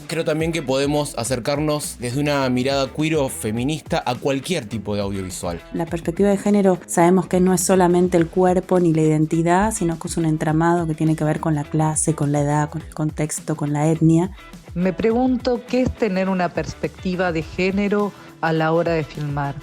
Creo también que podemos acercarnos desde una mirada queer o feminista a cualquier tipo de audiovisual. La perspectiva de género sabemos que no es solamente el cuerpo ni la identidad, sino que es un entramado que tiene que ver con la clase, con la edad, con el contexto, con la etnia. Me pregunto qué es tener una perspectiva de género a la hora de filmar.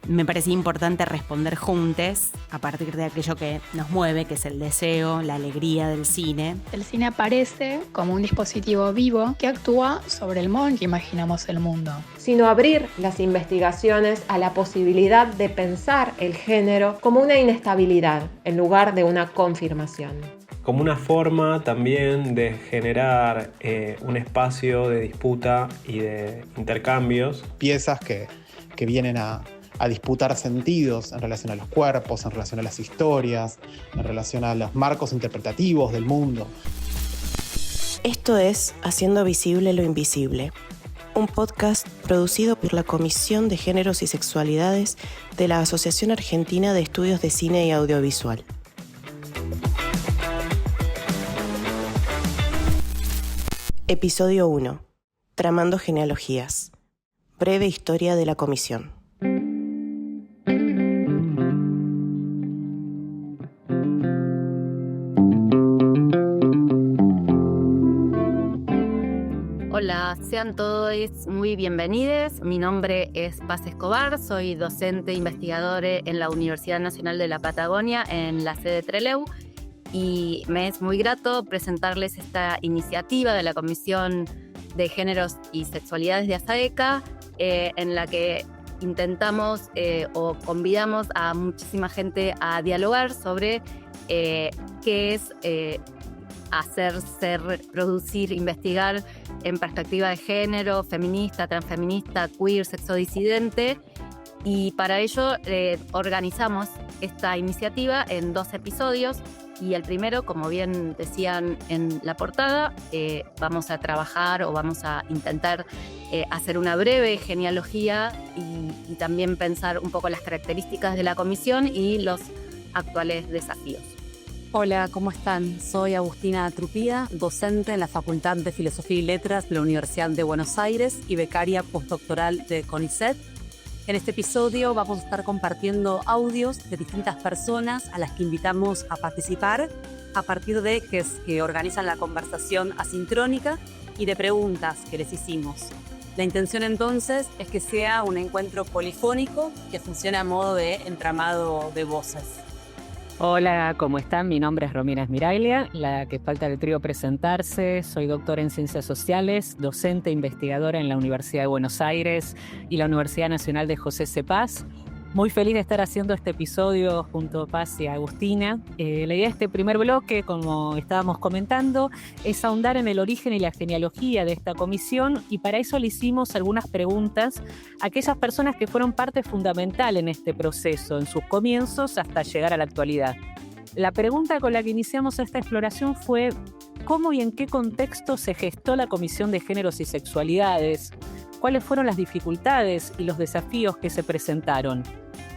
Me parecía importante responder juntos a partir de aquello que nos mueve, que es el deseo, la alegría del cine. El cine aparece como un dispositivo vivo que actúa sobre el modo en que imaginamos el mundo. Sino abrir las investigaciones a la posibilidad de pensar el género como una inestabilidad en lugar de una confirmación. Como una forma también de generar un espacio de disputa y de intercambios. Piezas que vienen a disputar sentidos en relación a los cuerpos, en relación a las historias, en relación a los marcos interpretativos del mundo. Esto es Haciendo Visible lo Invisible, un podcast producido por la Comisión de Géneros y Sexualidades de la Asociación Argentina de Estudios de Cine y Audiovisual. Episodio 1. Tramando genealogías. Breve historia de la comisión. Hola, sean todos muy bienvenidos. Mi nombre es Paz Escobar, soy docente investigadora en la Universidad Nacional de la Patagonia en la sede Trelew y me es muy grato presentarles esta iniciativa de la Comisión de Géneros y Sexualidades de ASAECA en la que intentamos o convidamos a muchísima gente a dialogar sobre qué es hacer, ser, producir, investigar en perspectiva de género, feminista, transfeminista, queer, sexodisidente. Y para ello organizamos esta iniciativa en 2 episodios. Y el primero, como bien decían en la portada, vamos a trabajar o vamos a intentar hacer una breve genealogía y también pensar un poco las características de la comisión y los actuales desafíos. Hola, ¿cómo están? Soy Agustina Trupía, docente en la Facultad de Filosofía y Letras de la Universidad de Buenos Aires y becaria postdoctoral de CONICET. En este episodio vamos a estar compartiendo audios de distintas personas a las que invitamos a participar a partir de que organizan la conversación asincrónica y de preguntas que les hicimos. La intención entonces es que sea un encuentro polifónico que funcione a modo de entramado de voces. Hola, ¿cómo están? Mi nombre es Romina Esmiraglia, la que falta del trío presentarse. Soy doctora en Ciencias Sociales, docente e investigadora en la Universidad de Buenos Aires y la Universidad Nacional de José C. Paz. Muy feliz de estar haciendo este episodio junto a Paz y a Agustina. La idea de este primer bloque, como estábamos comentando, es ahondar en el origen y la genealogía de esta comisión y para eso le hicimos algunas preguntas a aquellas personas que fueron parte fundamental en este proceso, en sus comienzos hasta llegar a la actualidad. La pregunta con la que iniciamos esta exploración fue ¿cómo y en qué contexto se gestó la Comisión de Géneros y Sexualidades? ¿Cuáles fueron las dificultades y los desafíos que se presentaron?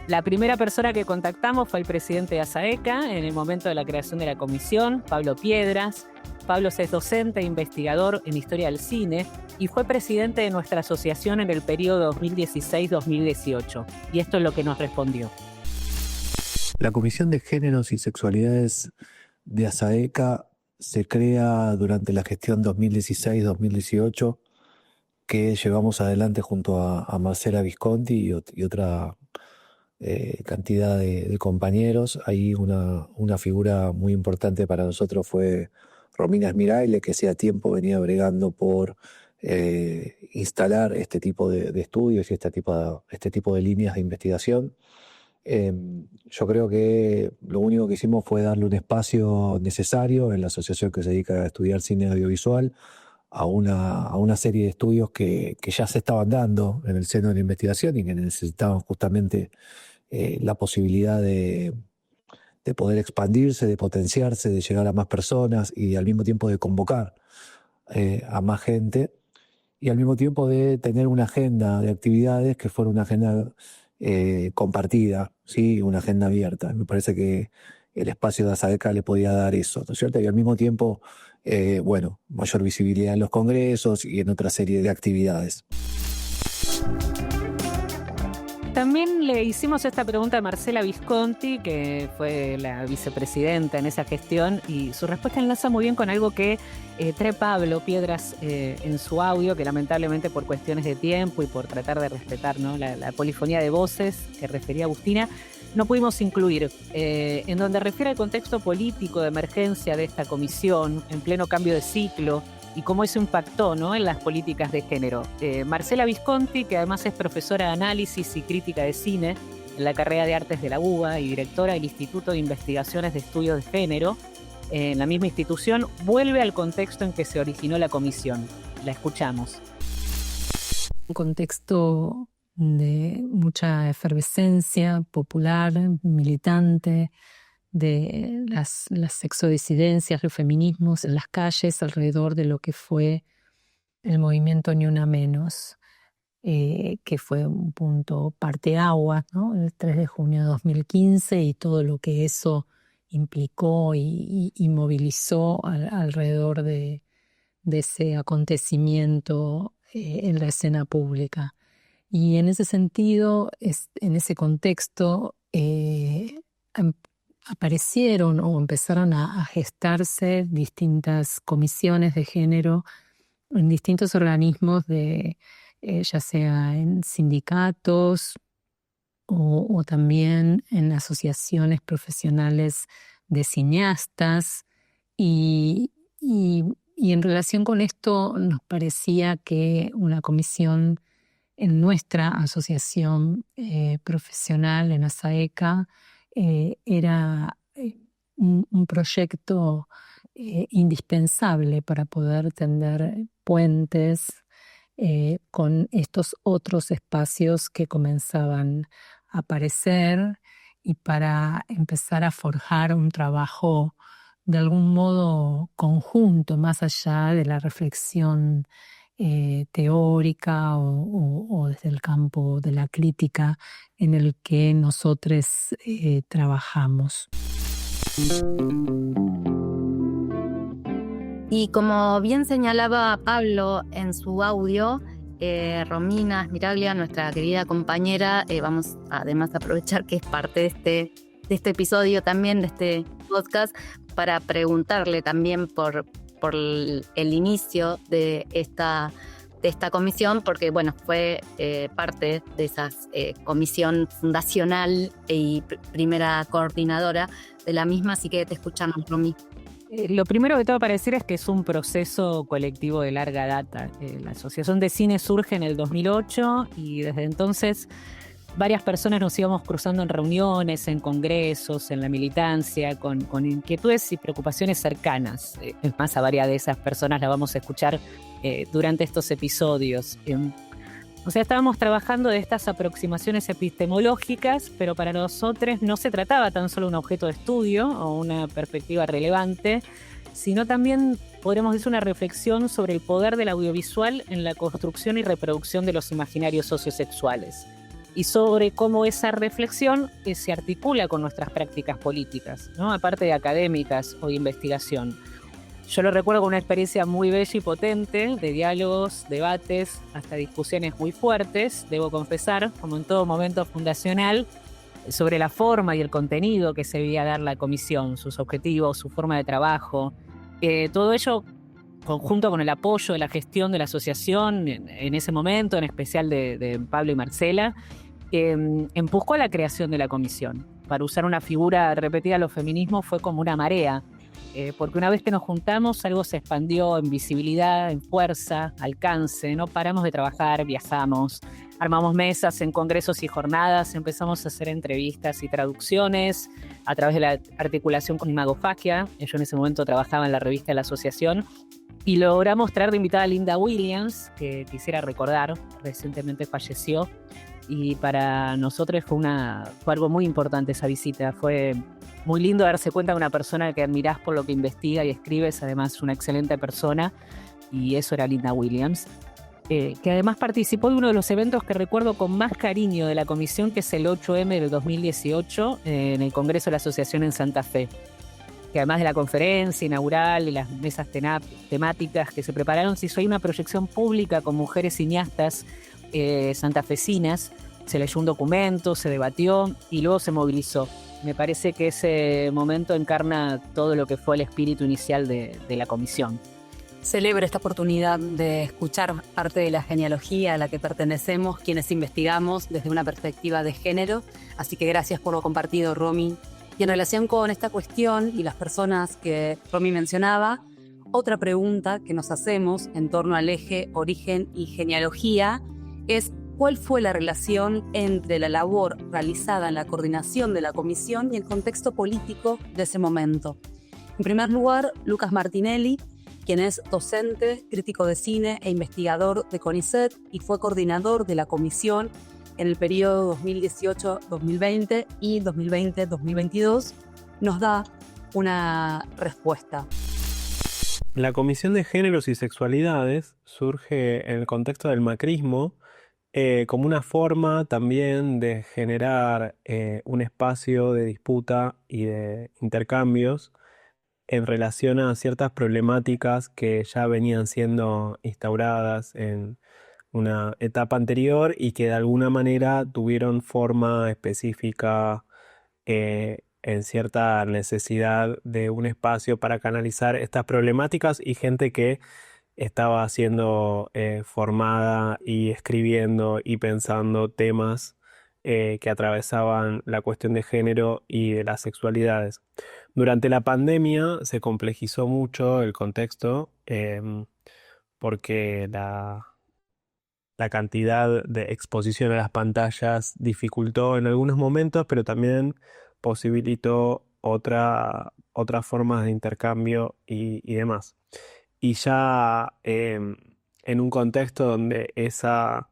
La primera persona que contactamos fue el presidente de ASAECA en el momento de la creación de la comisión, Pablo Piedras. Pablo es docente e investigador en Historia del Cine y fue presidente de nuestra asociación en el periodo 2016-2018. Y esto es lo que nos respondió. La Comisión de Géneros y Sexualidades de ASAECA se crea durante la gestión 2016-2018 que llevamos adelante junto a Marcela Visconti y otra cantidad de compañeros. Ahí una figura muy importante para nosotros fue Romina Esmiraglia, que hacía tiempo venía bregando por instalar este tipo de estudios y este tipo de líneas de investigación. Yo creo que lo único que hicimos fue darle un espacio necesario en la asociación que se dedica a estudiar cine audiovisual a una serie de estudios que ya se estaban dando en el seno de la investigación y que necesitaban justamente la posibilidad de poder expandirse, de potenciarse, de llegar a más personas y al mismo tiempo de convocar a más gente y al mismo tiempo de tener una agenda de actividades que fuera una agenda compartida, ¿sí? Una agenda abierta. Me parece que el espacio de ASAECA le podía dar eso, ¿no es cierto? Y al mismo tiempo, mayor visibilidad en los congresos y en otra serie de actividades. También le hicimos esta pregunta a Marcela Visconti, que fue la vicepresidenta en esa gestión, y su respuesta enlaza muy bien con algo que trae Pablo Piedras en su audio, que lamentablemente por cuestiones de tiempo y por tratar de respetar, ¿no?, la polifonía de voces que refería Agustina, no pudimos incluir, en donde refiere al contexto político de emergencia de esta comisión, en pleno cambio de ciclo, y cómo eso impactó, ¿no?, en las políticas de género. Marcela Visconti, que además es profesora de análisis y crítica de cine en la carrera de Artes de la UBA y directora del Instituto de Investigaciones de Estudios de Género, en la misma institución, vuelve al contexto en que se originó la comisión. La escuchamos. Un contexto de mucha efervescencia popular, militante, de las sexodisidencias, los feminismos en las calles alrededor de lo que fue el movimiento Ni Una Menos, que fue un punto parteaguas, ¿no?, el 3 de junio de 2015 y todo lo que eso implicó y movilizó alrededor de ese acontecimiento en la escena pública. Y en ese sentido, en ese contexto, aparecieron o empezaron a gestarse distintas comisiones de género en distintos organismos, ya sea en sindicatos o también en asociaciones profesionales de cineastas. Y en relación con esto nos parecía que una comisión en nuestra asociación profesional, en ASAECA, era un proyecto indispensable para poder tender puentes con estos otros espacios que comenzaban a aparecer y para empezar a forjar un trabajo de algún modo conjunto, más allá de la reflexión teórica o desde el campo de la crítica en el que nosotros trabajamos. Y como bien señalaba Pablo en su audio, Romina Esmiraglia, nuestra querida compañera, vamos además a aprovechar que es parte de este episodio también, de este podcast, para preguntarle también por el inicio de esta comisión, porque bueno, fue parte de esa comisión fundacional y primera coordinadora de la misma, así que te escuchamos, Romy. Lo primero que tengo para decir es que es un proceso colectivo de larga data. La Asociación de Cine surge en el 2008 y desde entonces varias personas nos íbamos cruzando en reuniones, en congresos, en la militancia, con inquietudes y preocupaciones cercanas. Es más, a varias de esas personas las vamos a escuchar durante estos episodios. O sea, estábamos trabajando de estas aproximaciones epistemológicas, pero para nosotros no se trataba tan solo de un objeto de estudio o una perspectiva relevante, sino también, podríamos decir, una reflexión sobre el poder del audiovisual en la construcción y reproducción de los imaginarios sociosexuales, y sobre cómo esa reflexión se articula con nuestras prácticas políticas, ¿no?, aparte de académicas o de investigación. Yo lo recuerdo con una experiencia muy bella y potente, de diálogos, debates, hasta discusiones muy fuertes, debo confesar, como en todo momento fundacional, sobre la forma y el contenido que se debía dar la comisión, sus objetivos, su forma de trabajo. Todo ello conjunto con el apoyo de la gestión de la asociación en ese momento, en especial de Pablo y Marcela, empujó a la creación de la comisión. Para usar una figura repetida, los feminismos fue como una marea, porque una vez que nos juntamos, algo se expandió en visibilidad, en fuerza, alcance. No paramos de trabajar, viajamos, armamos mesas en congresos y jornadas, empezamos a hacer entrevistas y traducciones a través de la articulación con Imagofagia. Yo en ese momento trabajaba en la revista de la asociación y logramos traer de invitada a Linda Williams, que quisiera recordar, recientemente falleció. Y para nosotros fue algo muy importante esa visita. Fue muy lindo darse cuenta de una persona que admirás por lo que investiga y escribe, es además una excelente persona, y eso era Linda Williams. que además participó de uno de los eventos que recuerdo con más cariño de la comisión, que es el 8M del 2018 en el Congreso de la Asociación en Santa Fe, que además de la conferencia inaugural y las mesas temáticas que se prepararon, se hizo ahí una proyección pública con mujeres cineastas santafesinas. Se leyó un documento, se debatió y luego se movilizó. Me parece que ese momento encarna todo lo que fue el espíritu inicial de la comisión. Celebro esta oportunidad de escuchar parte de la genealogía a la que pertenecemos, quienes investigamos desde una perspectiva de género. Así que gracias por lo compartido, Romy. Y en relación con esta cuestión y las personas que Romy mencionaba, otra pregunta que nos hacemos en torno al eje origen y genealogía es: ¿cuál fue la relación entre la labor realizada en la coordinación de la comisión y el contexto político de ese momento? En primer lugar, Lucas Martinelli, quien es docente, crítico de cine e investigador de CONICET y fue coordinador de la comisión en el periodo 2018-2020 y 2020-2022, nos da una respuesta. La Comisión de Géneros y Sexualidades surge en el contexto del macrismo como una forma también de generar un espacio de disputa y de intercambios en relación a ciertas problemáticas que ya venían siendo instauradas en una etapa anterior y que de alguna manera tuvieron forma específica en cierta necesidad de un espacio para canalizar estas problemáticas y gente que estaba siendo formada y escribiendo y pensando temas que atravesaban la cuestión de género y de las sexualidades. Durante la pandemia se complejizó mucho el contexto porque la cantidad de exposición a las pantallas dificultó en algunos momentos, pero también posibilitó otras formas de intercambio y demás. Y ya en un contexto donde esa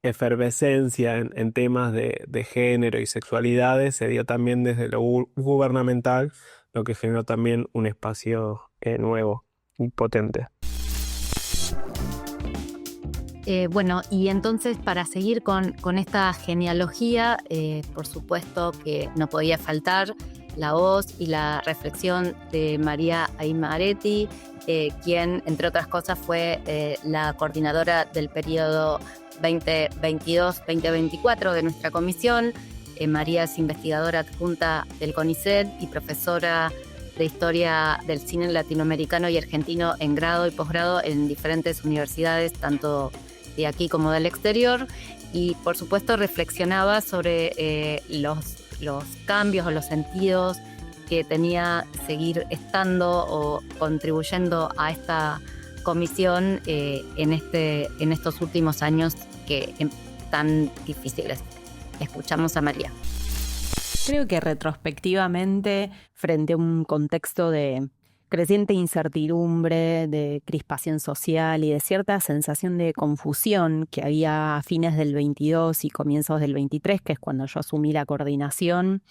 efervescencia en temas de género y sexualidades se dio también desde lo gubernamental, lo que generó también un espacio nuevo y potente. Bueno, y entonces para seguir con esta genealogía, por supuesto que no podía faltar la voz y la reflexión de María Aymaretti, quien, entre otras cosas, fue la coordinadora del periodo 2022-2024 de nuestra comisión. María es investigadora adjunta del CONICET y profesora de Historia del Cine Latinoamericano y Argentino en grado y posgrado en diferentes universidades, tanto de aquí como del exterior. Y, por supuesto, reflexionaba sobre los cambios o los sentidos que tenía seguir estando o contribuyendo a esta comisión en estos últimos años que tan difíciles. Escuchamos a María. Creo que retrospectivamente, frente a un contexto de creciente incertidumbre, de crispación social y de cierta sensación de confusión que había a fines del 22 y comienzos del 23, que es cuando yo asumí la coordinación,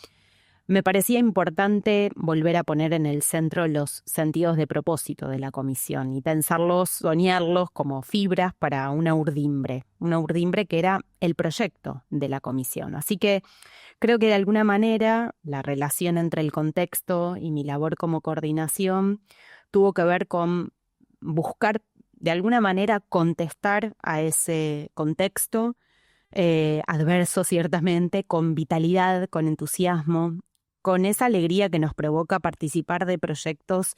me parecía importante volver a poner en el centro los sentidos de propósito de la comisión y pensarlos, soñarlos como fibras para una urdimbre que era el proyecto de la comisión. Así que creo que de alguna manera la relación entre el contexto y mi labor como coordinación tuvo que ver con buscar de alguna manera contestar a ese contexto adverso ciertamente, con vitalidad, con entusiasmo, con esa alegría que nos provoca participar de proyectos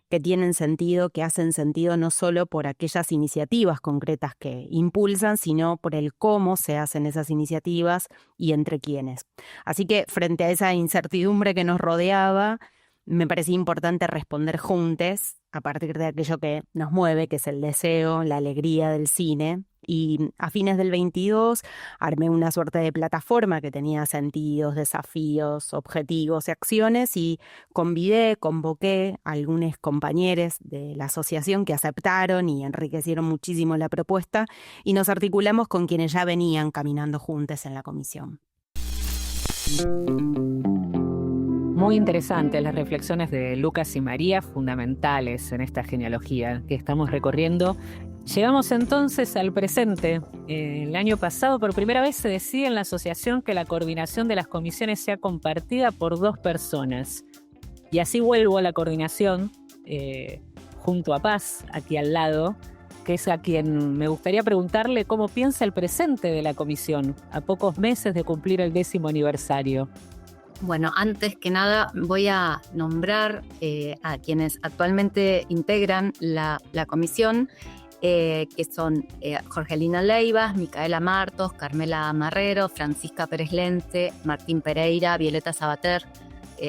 que tienen sentido, que hacen sentido no solo por aquellas iniciativas concretas que impulsan, sino por el cómo se hacen esas iniciativas y entre quiénes. Así que frente a esa incertidumbre que nos rodeaba, me parecía importante responder juntos a partir de aquello que nos mueve, que es el deseo, la alegría del cine. Y a fines del 22 armé una suerte de plataforma que tenía sentidos, desafíos, objetivos y acciones y convoqué a algunos compañeros de la asociación que aceptaron y enriquecieron muchísimo la propuesta y nos articulamos con quienes ya venían caminando juntos en la comisión. Muy interesantes las reflexiones de Lucas y María, fundamentales en esta genealogía que estamos recorriendo, Llegamos entonces al presente. El año pasado, por primera vez, se decide en la asociación que la coordinación de las comisiones sea compartida por 2 personas. Y así vuelvo a la coordinación, junto a Paz, aquí al lado, que es a quien me gustaría preguntarle cómo piensa el presente de la comisión, a pocos meses de cumplir el 10º aniversario. Bueno, antes que nada voy a nombrar a quienes actualmente integran la comisión, que son Jorgelina Leivas, Micaela Martos, Carmela Marrero, Francisca Pérez Lente, Martín Pereira, Violeta Sabater,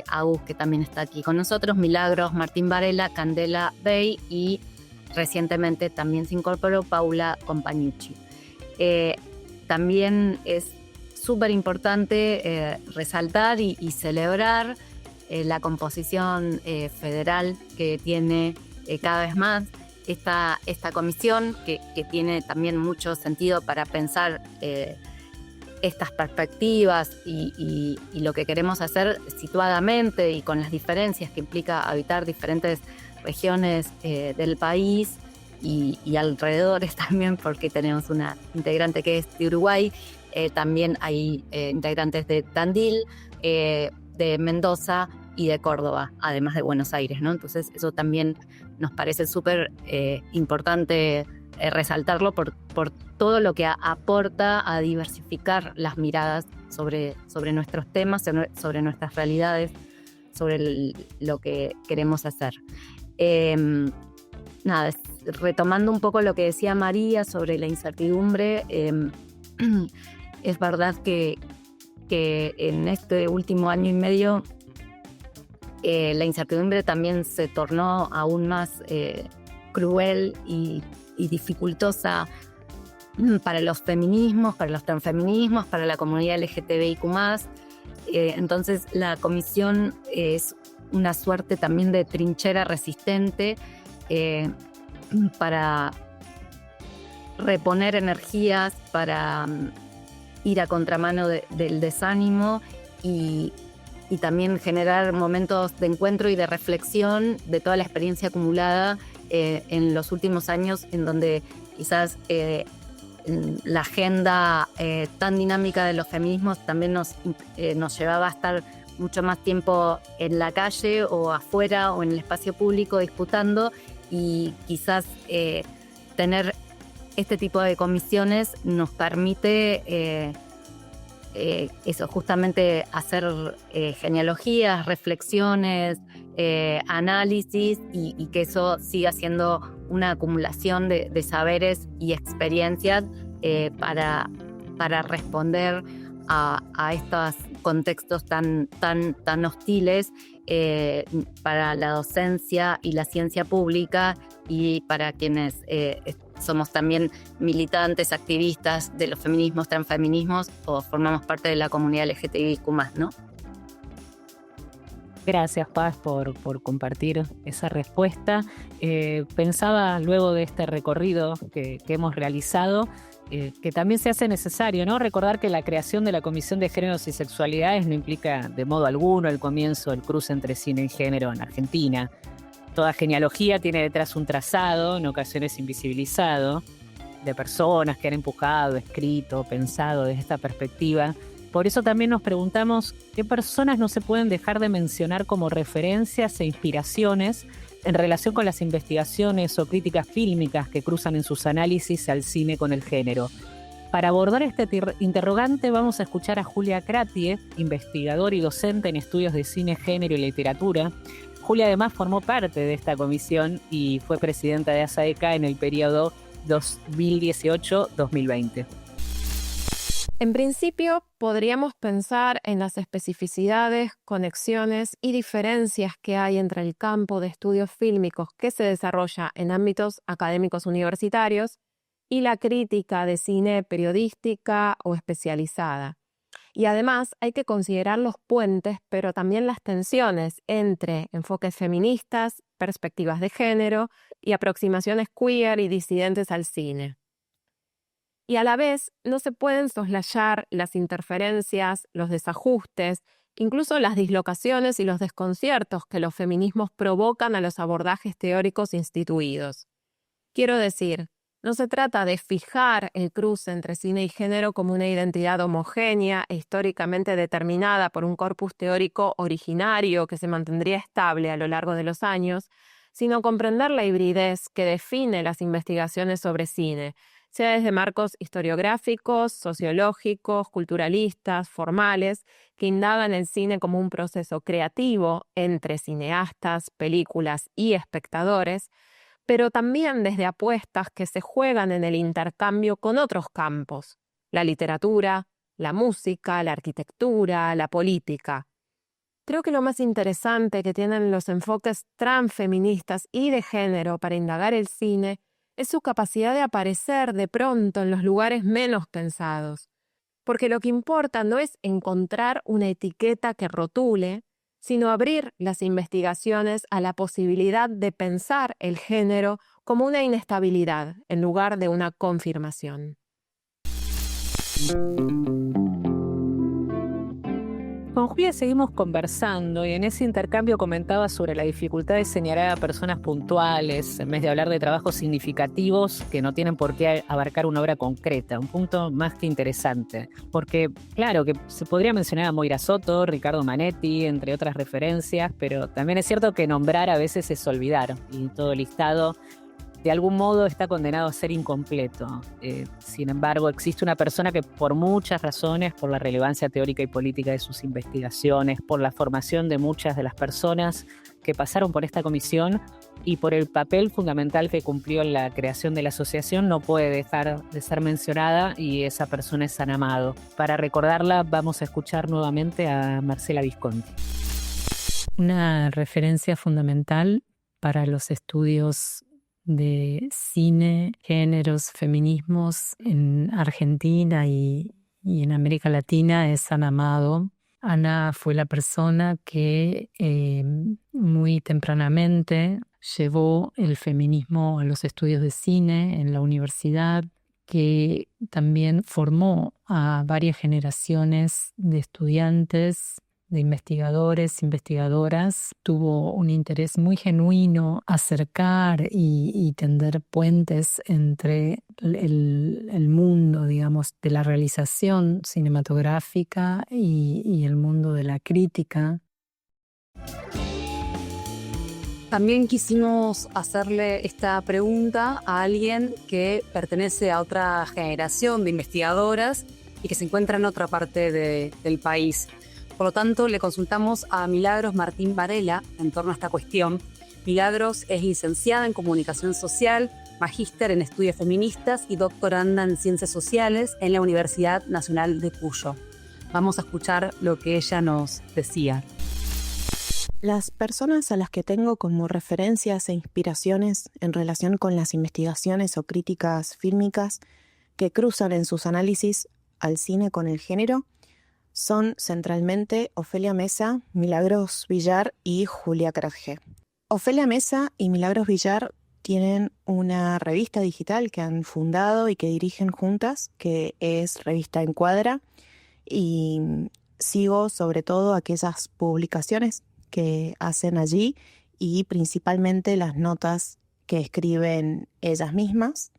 Agus, que también está aquí con nosotros, Milagros, Martín Varela, Candela Bey y recientemente también se incorporó Paula Compañucci. También es súper importante resaltar y celebrar la composición federal que tiene cada vez más esta comisión, que tiene también mucho sentido para pensar estas perspectivas y lo que queremos hacer situadamente y con las diferencias que implica habitar diferentes regiones del país y alrededores también, porque tenemos una integrante que es de Uruguay, también hay integrantes de Tandil, de Mendoza y de Córdoba, además de Buenos Aires, ¿no? Entonces eso también nos parece súper importante resaltarlo por todo lo que aporta a diversificar las miradas sobre nuestros temas, sobre nuestras realidades, sobre lo que queremos hacer. Retomando un poco lo que decía María sobre la incertidumbre, es verdad que en este último año y medio la incertidumbre también se tornó aún más cruel y dificultosa para los feminismos, para los transfeminismos, para la comunidad LGTBIQ+. Entonces la comisión es una suerte también de trinchera resistente para reponer energías, para ir a contramano del desánimo y también generar momentos de encuentro y de reflexión de toda la experiencia acumulada en los últimos años, en donde quizás la agenda tan dinámica de los feminismos también nos llevaba a estar mucho más tiempo en la calle o afuera o en el espacio público disputando, y quizás tener este tipo de comisiones nos permite eso, justamente hacer genealogías, reflexiones, análisis y que eso siga siendo una acumulación de saberes y experiencias para responder a estos contextos tan hostiles para la docencia y la ciencia pública, y para quienes somos también militantes, activistas de los feminismos, transfeminismos o formamos parte de la comunidad LGTBIQ+, ¿no? Gracias, Paz, por compartir esa respuesta. Pensaba luego de este recorrido que hemos realizado, que también se hace necesario, ¿no? Recordar que la creación de la Comisión de Géneros y Sexualidades no implica de modo alguno el comienzo del cruce entre cine y género en Argentina. Toda genealogía tiene detrás un trazado, en ocasiones invisibilizado, de personas que han empujado, escrito, pensado desde esta perspectiva. Por eso también nos preguntamos qué personas no se pueden dejar de mencionar como referencias e inspiraciones en relación con las investigaciones o críticas fílmicas que cruzan en sus análisis al cine con el género. Para abordar este interrogante vamos a escuchar a Julia Kratie, investigadora y docente en estudios de cine, género y literatura. Julia además formó parte de esta comisión y fue presidenta de ASAECA en el periodo 2018-2020. En principio, podríamos pensar en las especificidades, conexiones y diferencias que hay entre el campo de estudios fílmicos que se desarrolla en ámbitos académicos universitarios y la crítica de cine periodística o especializada. Y además hay que considerar los puentes, pero también las tensiones entre enfoques feministas, perspectivas de género y aproximaciones queer y disidentes al cine. Y a la vez no se pueden soslayar las interferencias, los desajustes, incluso las dislocaciones y los desconciertos que los feminismos provocan a los abordajes teóricos instituidos. Quiero decir, No se trata de fijar el cruce entre cine y género como una identidad homogénea e históricamente determinada por un corpus teórico originario que se mantendría estable a lo largo de los años, sino comprender la hibridez que define las investigaciones sobre cine, sea desde marcos historiográficos, sociológicos, culturalistas, formales, que indagan el cine como un proceso creativo entre cineastas, películas y espectadores, pero también desde apuestas que se juegan en el intercambio con otros campos, la literatura, la música, la arquitectura, la política. Creo que lo más interesante que tienen los enfoques transfeministas y de género para indagar el cine es su capacidad de aparecer de pronto en los lugares menos pensados, porque lo que importa no es encontrar una etiqueta que rotule, sino abrir las investigaciones a la posibilidad de pensar el género como una inestabilidad en lugar de una confirmación. Con Julia seguimos conversando y en ese intercambio comentaba sobre la dificultad de señalar a personas puntuales en vez de hablar de trabajos significativos que no tienen por qué abarcar una obra concreta, un punto más que interesante. Porque, claro, que se podría mencionar a Moira Soto, Ricardo Manetti, entre otras referencias, pero también es cierto que nombrar a veces es olvidar y todo el listado de algún modo está condenado a ser incompleto. Sin embargo, existe una persona que por muchas razones, por la relevancia teórica y política de sus investigaciones, por la formación de muchas de las personas que pasaron por esta comisión y por el papel fundamental que cumplió en la creación de la asociación, no puede dejar de ser mencionada, y esa persona es San Amado. Para recordarla, vamos a escuchar nuevamente a Marcela Visconti. Una referencia fundamental para los estudios de cine, géneros, feminismos en Argentina y en América Latina es Ana Amado. Ana fue la persona que muy tempranamente llevó el feminismo a los estudios de cine en la universidad, que también formó a varias generaciones de estudiantes, de investigadores, investigadoras. Tuvo un interés muy genuino acercar y tender puentes entre el mundo, digamos, de la realización cinematográfica y el mundo de la crítica. También quisimos hacerle esta pregunta a alguien que pertenece a otra generación de investigadoras y que se encuentra en otra parte del país. Por lo tanto, le consultamos a Milagros Martín Varela en torno a esta cuestión. Milagros es licenciada en Comunicación Social, magíster en Estudios Feministas y doctoranda en Ciencias Sociales en la Universidad Nacional de Cuyo. Vamos a escuchar lo que ella nos decía. Las personas a las que tengo como referencias e inspiraciones en relación con las investigaciones o críticas fílmicas que cruzan en sus análisis al cine con el género son centralmente Ofelia Mesa, Milagros Villar y Julia Kratge. Ofelia Mesa y Milagros Villar tienen una revista digital que han fundado y que dirigen juntas, que es Revista Encuadra, y sigo sobre todo aquellas publicaciones que hacen allí y principalmente las notas que escriben ellas mismas.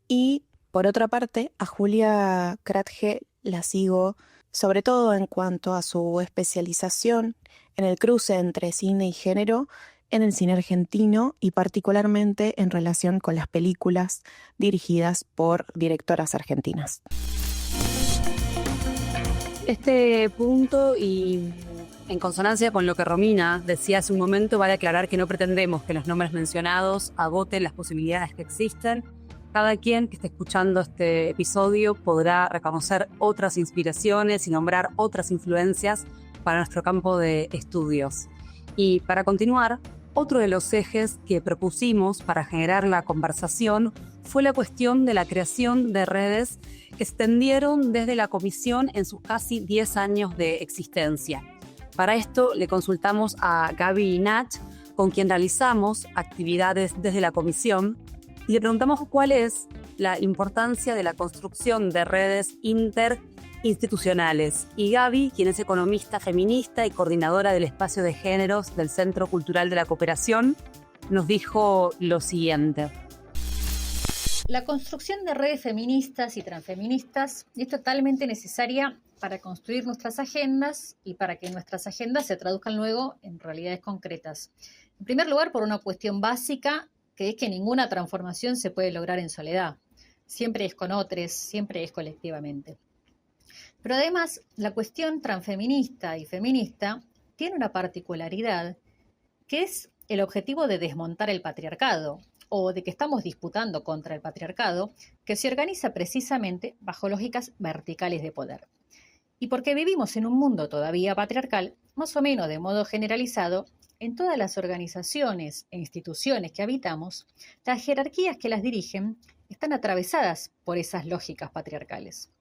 Y por otra parte, a Julia Kratge la sigo sobre todo en cuanto a su especialización en el cruce entre cine y género en el cine argentino y particularmente en relación con las películas dirigidas por directoras argentinas. Este punto, y en consonancia con lo que Romina decía hace un momento, vale aclarar que no pretendemos que los nombres mencionados agoten las posibilidades que existen. Cada quien que esté escuchando este episodio podrá reconocer otras inspiraciones y nombrar otras influencias para nuestro campo de estudios. Y para continuar, otro de los ejes que propusimos para generar la conversación fue la cuestión de la creación de redes que se extendieron desde la comisión en sus casi 10 años de existencia. Para esto le consultamos a Gaby Nach, con quien realizamos actividades desde la comisión, y le preguntamos cuál es la importancia de la construcción de redes interinstitucionales. Y Gaby, quien es economista feminista y coordinadora del espacio de géneros del Centro Cultural de la Cooperación, nos dijo lo siguiente. La construcción de redes feministas y transfeministas es totalmente necesaria para construir nuestras agendas y para que nuestras agendas se traduzcan luego en realidades concretas. En primer lugar, por una cuestión básica, que es que ninguna transformación se puede lograr en soledad. Siempre es con otros, siempre es colectivamente. Pero además, la cuestión transfeminista y feminista tiene una particularidad, que es el objetivo de desmontar el patriarcado, o de que estamos disputando contra el patriarcado, que se organiza precisamente bajo lógicas verticales de poder. Y porque vivimos en un mundo todavía patriarcal, más o menos de modo generalizado, en todas las organizaciones e instituciones que habitamos, las jerarquías que las dirigen están atravesadas por esas lógicas patriarcales.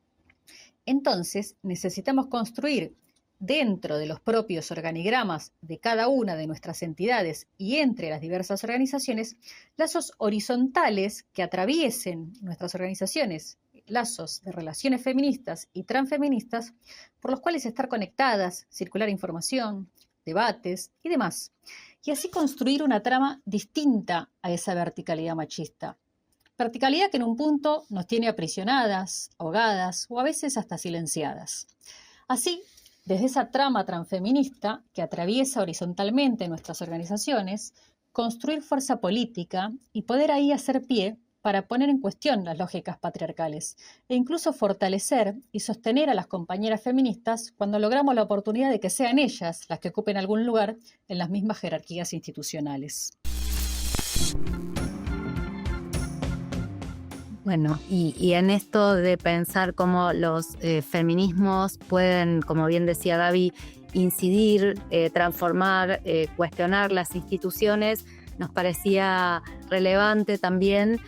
Entonces, necesitamos construir dentro de los propios organigramas de cada una de nuestras entidades y entre las diversas organizaciones, lazos horizontales que atraviesen nuestras organizaciones, lazos de relaciones feministas y transfeministas, por los cuales estar conectadas, circular información, debates y demás, y así construir una trama distinta a esa verticalidad machista. Verticalidad que en un punto nos tiene aprisionadas, ahogadas o a veces hasta silenciadas. Así, desde esa trama transfeminista que atraviesa horizontalmente nuestras organizaciones, construir fuerza política y poder ahí hacer pie para poner en cuestión las lógicas patriarcales e incluso fortalecer y sostener a las compañeras feministas cuando logramos la oportunidad de que sean ellas las que ocupen algún lugar en las mismas jerarquías institucionales. Bueno, y en esto de pensar cómo los feminismos pueden, como bien decía Gaby, incidir, transformar, cuestionar las instituciones, nos parecía relevante también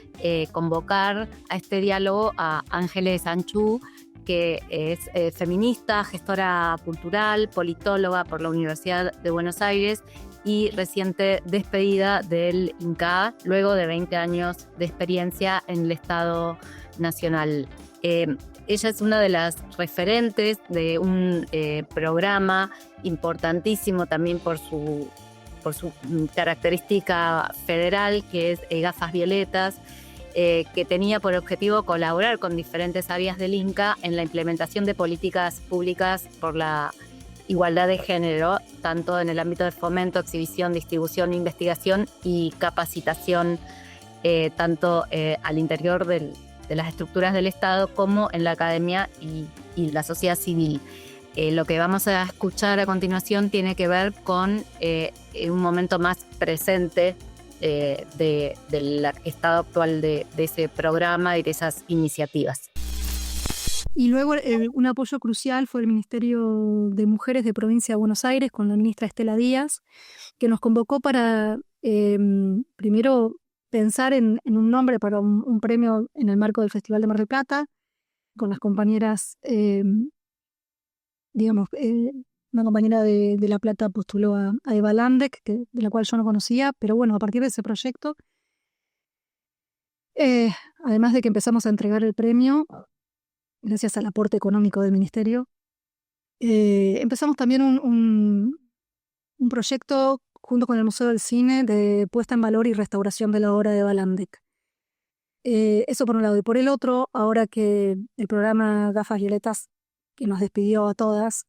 convocar a este diálogo a Ángeles Anchú, que es feminista, gestora cultural, politóloga por la Universidad de Buenos Aires y reciente despedida del INCA luego de 20 años de experiencia en el Estado Nacional. Ella es una de las referentes de un programa importantísimo también por su característica federal, que es Gafas Violetas, que tenía por objetivo colaborar con diferentes áreas del INCA en la implementación de políticas públicas por la igualdad de género, tanto en el ámbito de fomento, exhibición, distribución, investigación y capacitación, tanto al interior de las estructuras del Estado como en la academia y la sociedad civil. Lo que vamos a escuchar a continuación tiene que ver con un momento más presente del estado actual de ese programa y de esas iniciativas. Y luego un apoyo crucial fue el Ministerio de Mujeres de Provincia de Buenos Aires con la ministra Estela Díaz, que nos convocó para primero pensar en un nombre para un premio en el marco del Festival de Mar del Plata, con las compañeras, una compañera de La Plata postuló a Eva Landek, de la cual yo no conocía, pero bueno, a partir de ese proyecto, además de que empezamos a entregar el premio, gracias al aporte económico del Ministerio, empezamos también un proyecto junto con el Museo del Cine de puesta en valor y restauración de la obra de Eva Landek. Eso por un lado. Y por el otro, ahora que el programa Gafas Violetas, que nos despidió a todas,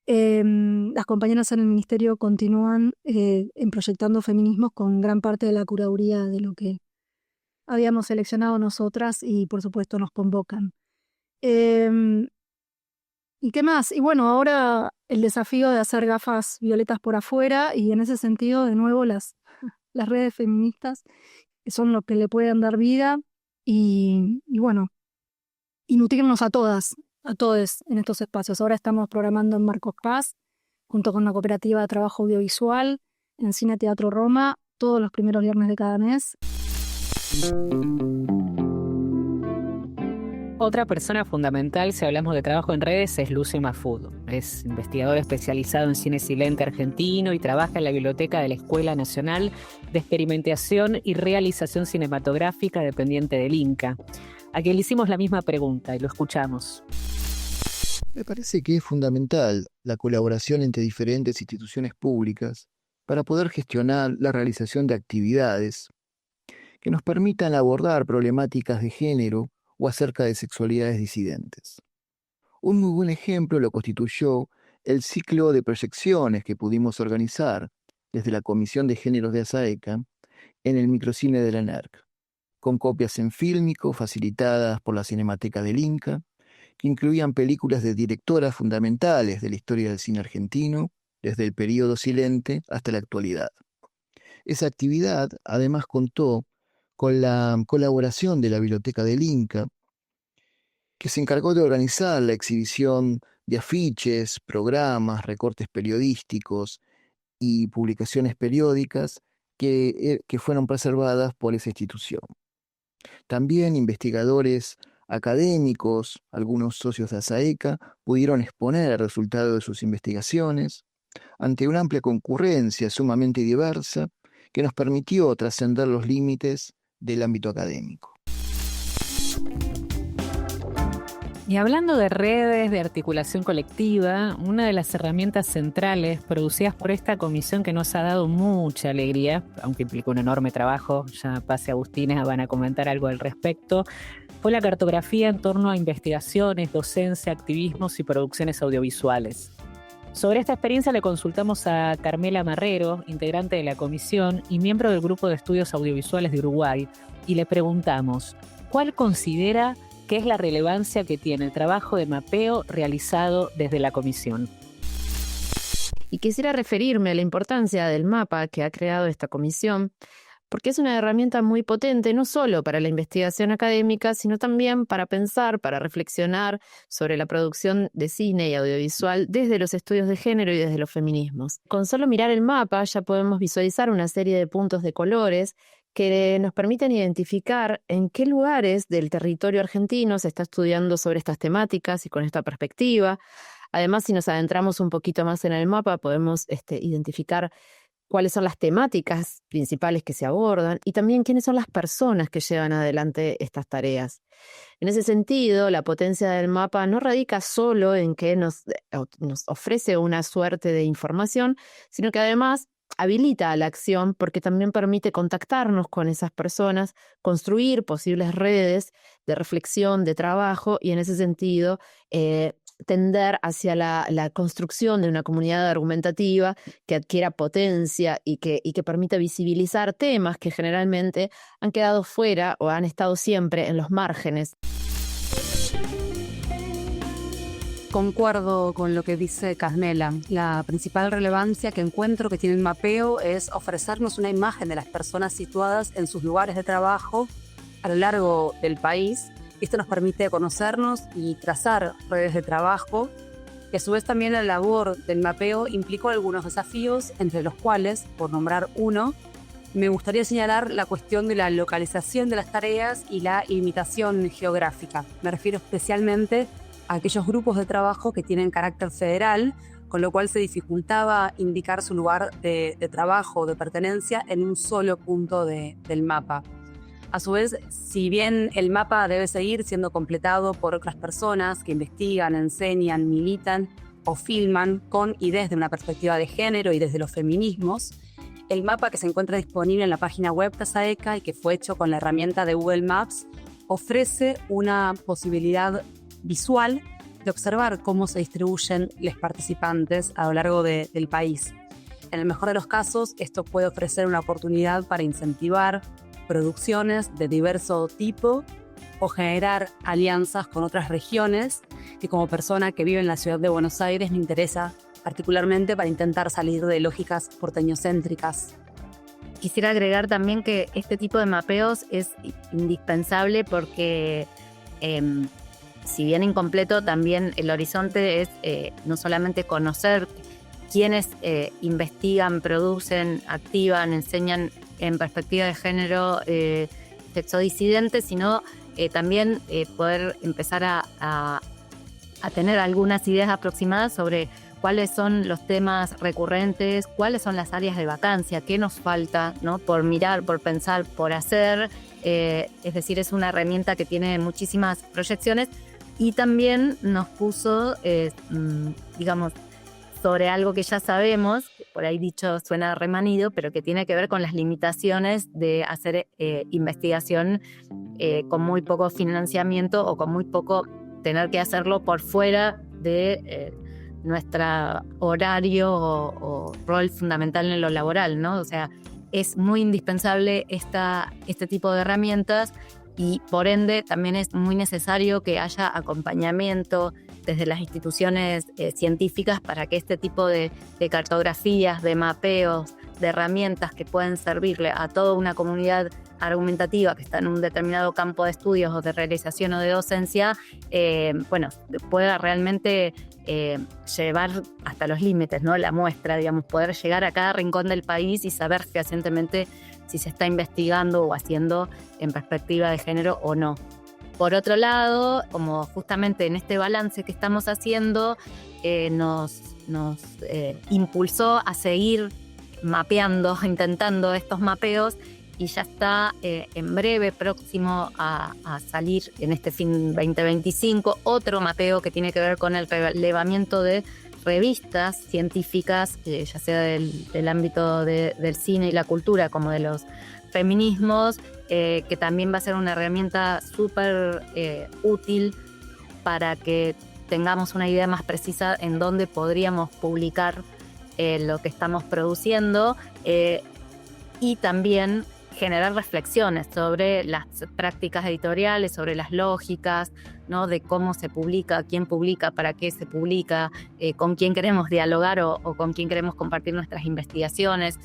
las compañeras en el Ministerio continúan en proyectando feminismos con gran parte de la curaduría de lo que habíamos seleccionado nosotras y por supuesto nos convocan. ¿Y qué más? Y bueno, ahora el desafío de hacer gafas violetas por afuera y en ese sentido, de nuevo, las redes feministas que son lo que le pueden dar vida y bueno, y nutrirnos a todos en estos espacios. Ahora estamos programando en Marcos Paz, junto con la Cooperativa de Trabajo Audiovisual, en Cine Teatro Roma, todos los primeros viernes de cada mes. Otra persona fundamental, si hablamos de trabajo en redes, es Lucy Mahfoud. Es investigador especializado en cine silente argentino y trabaja en la biblioteca de la Escuela Nacional de Experimentación y Realización Cinematográfica dependiente del INCA, a quien le hicimos la misma pregunta y lo escuchamos. Me parece que es fundamental la colaboración entre diferentes instituciones públicas para poder gestionar la realización de actividades que nos permitan abordar problemáticas de género o acerca de sexualidades disidentes. Un muy buen ejemplo lo constituyó el ciclo de proyecciones que pudimos organizar desde la Comisión de Géneros de ASAECA en el microcine de la NERC, con copias en fílmico facilitadas por la Cinemateca del Inca, que incluían películas de directoras fundamentales de la historia del cine argentino, desde el período silente hasta la actualidad. Esa actividad además contó con la colaboración de la Biblioteca del Inca, que se encargó de organizar la exhibición de afiches, programas, recortes periodísticos y publicaciones periódicas que fueron preservadas por esa institución. También investigadores académicos, algunos socios de ASAECA, pudieron exponer el resultado de sus investigaciones ante una amplia concurrencia sumamente diversa que nos permitió trascender los límites del ámbito académico. Y hablando de redes, de articulación colectiva, una de las herramientas centrales producidas por esta comisión que nos ha dado mucha alegría, aunque implicó un enorme trabajo, ya Paz y Agustina van a comentar algo al respecto, fue la cartografía en torno a investigaciones, docencia, activismos y producciones audiovisuales. Sobre esta experiencia le consultamos a Carmela Marrero, integrante de la comisión y miembro del Grupo de Estudios Audiovisuales de Uruguay, y le preguntamos, ¿cuál considera que es la relevancia que tiene el trabajo de mapeo realizado desde la comisión? Y quisiera referirme a la importancia del mapa que ha creado esta comisión, porque es una herramienta muy potente no solo para la investigación académica, sino también para pensar, para reflexionar sobre la producción de cine y audiovisual desde los estudios de género y desde los feminismos. Con solo mirar el mapa ya podemos visualizar una serie de puntos de colores que nos permiten identificar en qué lugares del territorio argentino se está estudiando sobre estas temáticas y con esta perspectiva. Además, si nos adentramos un poquito más en el mapa, podemos identificar cuáles son las temáticas principales que se abordan y también quiénes son las personas que llevan adelante estas tareas. En ese sentido, la potencia del mapa no radica solo en que nos ofrece una suerte de información, sino que además habilita a la acción porque también permite contactarnos con esas personas, construir posibles redes de reflexión, de trabajo y en ese sentido tender hacia la construcción de una comunidad argumentativa que adquiera potencia y que permita visibilizar temas que generalmente han quedado fuera o han estado siempre en los márgenes. Concuerdo con lo que dice Carmela. La principal relevancia que encuentro que tiene el mapeo es ofrecernos una imagen de las personas situadas en sus lugares de trabajo a lo largo del país. Esto nos permite conocernos y trazar redes de trabajo, que a su vez también la labor del mapeo implicó algunos desafíos, entre los cuales, por nombrar uno, me gustaría señalar la cuestión de la localización de las tareas y la limitación geográfica. Me refiero especialmente a aquellos grupos de trabajo que tienen carácter federal, con lo cual se dificultaba indicar su lugar de trabajo o de pertenencia en un solo punto del mapa. A su vez, si bien el mapa debe seguir siendo completado por otras personas que investigan, enseñan, militan o filman con y desde una perspectiva de género y desde los feminismos, el mapa que se encuentra disponible en la página web de ASAECA y que fue hecho con la herramienta de Google Maps ofrece una posibilidad visual de observar cómo se distribuyen los participantes a lo largo del país. En el mejor de los casos, esto puede ofrecer una oportunidad para incentivar producciones de diverso tipo o generar alianzas con otras regiones que como persona que vive en la ciudad de Buenos Aires me interesa particularmente para intentar salir de lógicas porteñocéntricas. Quisiera agregar también que este tipo de mapeos es indispensable porque si bien incompleto, también el horizonte es no solamente conocer quiénes investigan, producen, activan, enseñan en perspectiva de género sexodisidente, sino también poder empezar a tener algunas ideas aproximadas sobre cuáles son los temas recurrentes, cuáles son las áreas de vacancia, qué nos falta, ¿no? Por mirar, por pensar, por hacer. Es decir, es una herramienta que tiene muchísimas proyecciones y también nos puso, digamos, sobre algo que ya sabemos, por ahí dicho suena remanido, pero que tiene que ver con las limitaciones de hacer investigación con muy poco financiamiento o con muy poco tener que hacerlo por fuera de nuestro horario o rol fundamental en lo laboral, ¿no? O sea, es muy indispensable este tipo de herramientas y por ende también es muy necesario que haya acompañamiento desde las instituciones científicas para que este tipo de cartografías, de mapeos, de herramientas que pueden servirle a toda una comunidad argumentativa que está en un determinado campo de estudios o de realización o de docencia, pueda realmente llevar hasta los límites, ¿no? La muestra, digamos, poder llegar a cada rincón del país y saber fehacientemente si se está investigando o haciendo en perspectiva de género o no. Por otro lado, como justamente en este balance que estamos haciendo, nos impulsó a seguir mapeando, intentando estos mapeos, y ya está en breve próximo a salir en este fin 2025 otro mapeo que tiene que ver con el relevamiento de revistas científicas, ya sea del ámbito del cine y la cultura como de los feminismos, que también va a ser una herramienta súper útil para que tengamos una idea más precisa en dónde podríamos publicar lo que estamos produciendo, y también generar reflexiones sobre las prácticas editoriales, sobre las lógicas, ¿no? De cómo se publica, quién publica, para qué se publica, con quién queremos dialogar o con quién queremos compartir nuestras investigaciones,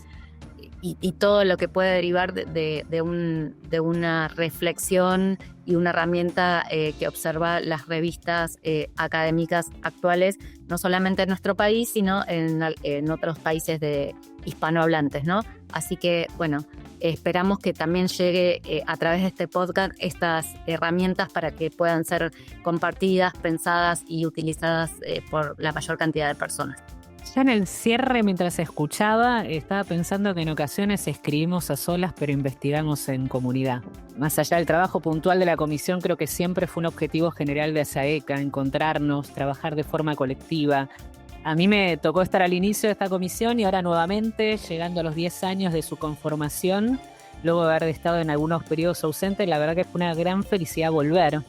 y todo lo que puede derivar de una reflexión y una herramienta que observa las revistas académicas actuales, no solamente en nuestro país, sino en otros países hispanohablantes, ¿no? Así que, bueno, esperamos que también llegue a través de este podcast estas herramientas para que puedan ser compartidas, pensadas y utilizadas por la mayor cantidad de personas. Ya en el cierre, mientras escuchaba, estaba pensando que en ocasiones escribimos a solas, pero investigamos en comunidad. Más allá del trabajo puntual de la comisión, creo que siempre fue un objetivo general de ASAECA, encontrarnos, trabajar de forma colectiva. A mí me tocó estar al inicio de esta comisión y ahora nuevamente, llegando a los 10 años de su conformación, luego de haber estado en algunos periodos ausentes, la verdad que fue una gran felicidad volver.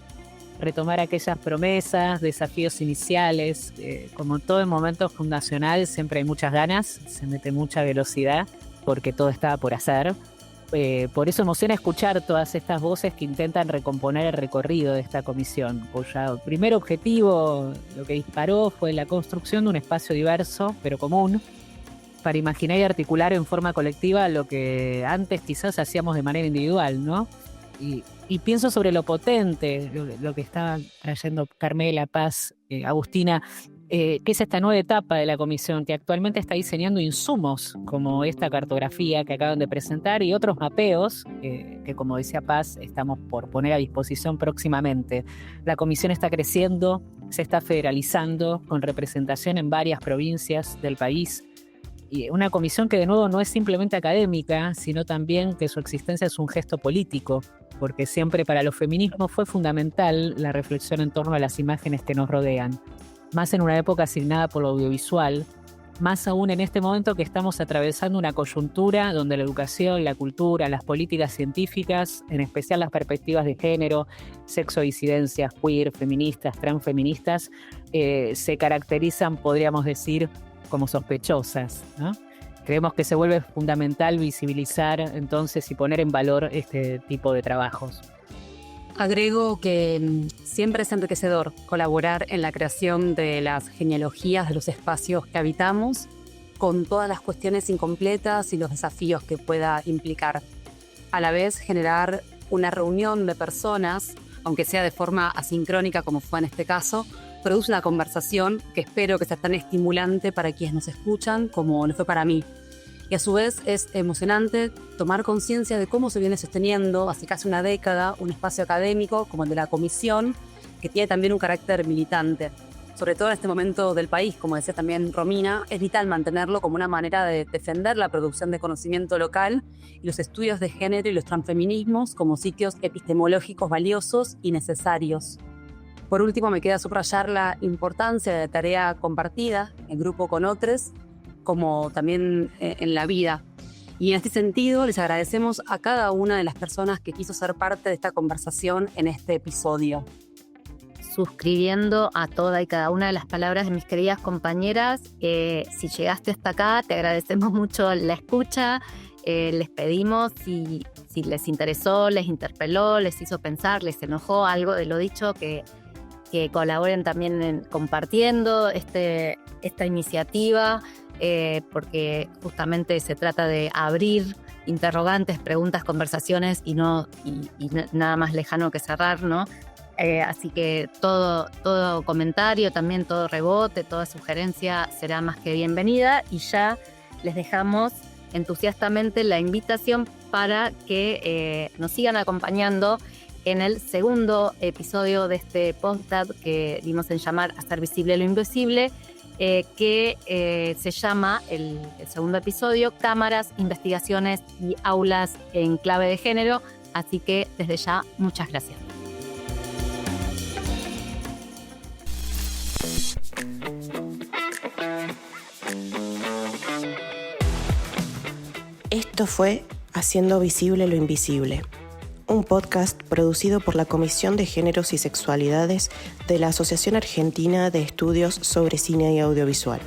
Retomar aquellas promesas, desafíos iniciales, como todo en momento fundacional, siempre hay muchas ganas, se mete mucha velocidad porque todo estaba por hacer. Por eso emociona escuchar todas estas voces que intentan recomponer el recorrido de esta comisión, cuyo primer objetivo, lo que disparó, fue la construcción de un espacio diverso, pero común, para imaginar y articular en forma colectiva lo que antes quizás hacíamos de manera individual, ¿no? Y pienso sobre lo potente, lo que estaban trayendo Carmela, Paz, Agustina, que es esta nueva etapa de la comisión que actualmente está diseñando insumos como esta cartografía que acaban de presentar y otros mapeos que, como decía Paz, estamos por poner a disposición próximamente. La comisión está creciendo, se está federalizando con representación en varias provincias del país. Y una comisión que de nuevo no es simplemente académica, sino también que su existencia es un gesto político, porque siempre para los feminismos fue fundamental la reflexión en torno a las imágenes que nos rodean, más en una época asignada por lo audiovisual, más aún en este momento que estamos atravesando una coyuntura donde la educación, la cultura, las políticas científicas, en especial las perspectivas de género, sexodisidencias, queer, feministas, transfeministas, se caracterizan, podríamos decir, como sospechosas, ¿no? Creemos que se vuelve fundamental visibilizar entonces y poner en valor este tipo de trabajos. Agrego que siempre es enriquecedor colaborar en la creación de las genealogías de los espacios que habitamos, con todas las cuestiones incompletas y los desafíos que pueda implicar. A la vez, generar una reunión de personas, aunque sea de forma asincrónica como fue en este caso, produce una conversación que espero que sea tan estimulante para quienes nos escuchan como lo fue para mí. Y a su vez es emocionante tomar conciencia de cómo se viene sosteniendo hace casi una década un espacio académico como el de la comisión, que tiene también un carácter militante. Sobre todo en este momento del país, como decía también Romina, es vital mantenerlo como una manera de defender la producción de conocimiento local y los estudios de género y los transfeminismos como sitios epistemológicos valiosos y necesarios. Por último, me queda subrayar la importancia de la tarea compartida en grupo con otros como también en la vida. Y en este sentido, les agradecemos a cada una de las personas que quiso ser parte de esta conversación en este episodio. Suscribiendo a toda y cada una de las palabras de mis queridas compañeras. Si llegaste hasta acá, te agradecemos mucho la escucha. Les pedimos si les interesó, les interpeló, les hizo pensar, les enojó algo de lo dicho, que colaboren también compartiendo esta iniciativa, porque justamente se trata de abrir interrogantes, preguntas, conversaciones y nada más lejano que cerrar, ¿no? Así que todo comentario, también todo rebote, toda sugerencia será más que bienvenida, y ya les dejamos entusiastamente la invitación para que nos sigan acompañando en el segundo episodio de este podcast que dimos en llamar Hacer Visible lo Invisible, que se llama el segundo episodio Cámaras, Investigaciones y Aulas en Clave de Género. Así que desde ya, muchas gracias. Esto fue Haciendo Visible lo Invisible, un podcast producido por la Comisión de Géneros y Sexualidades de la Asociación Argentina de Estudios sobre Cine y Audiovisual.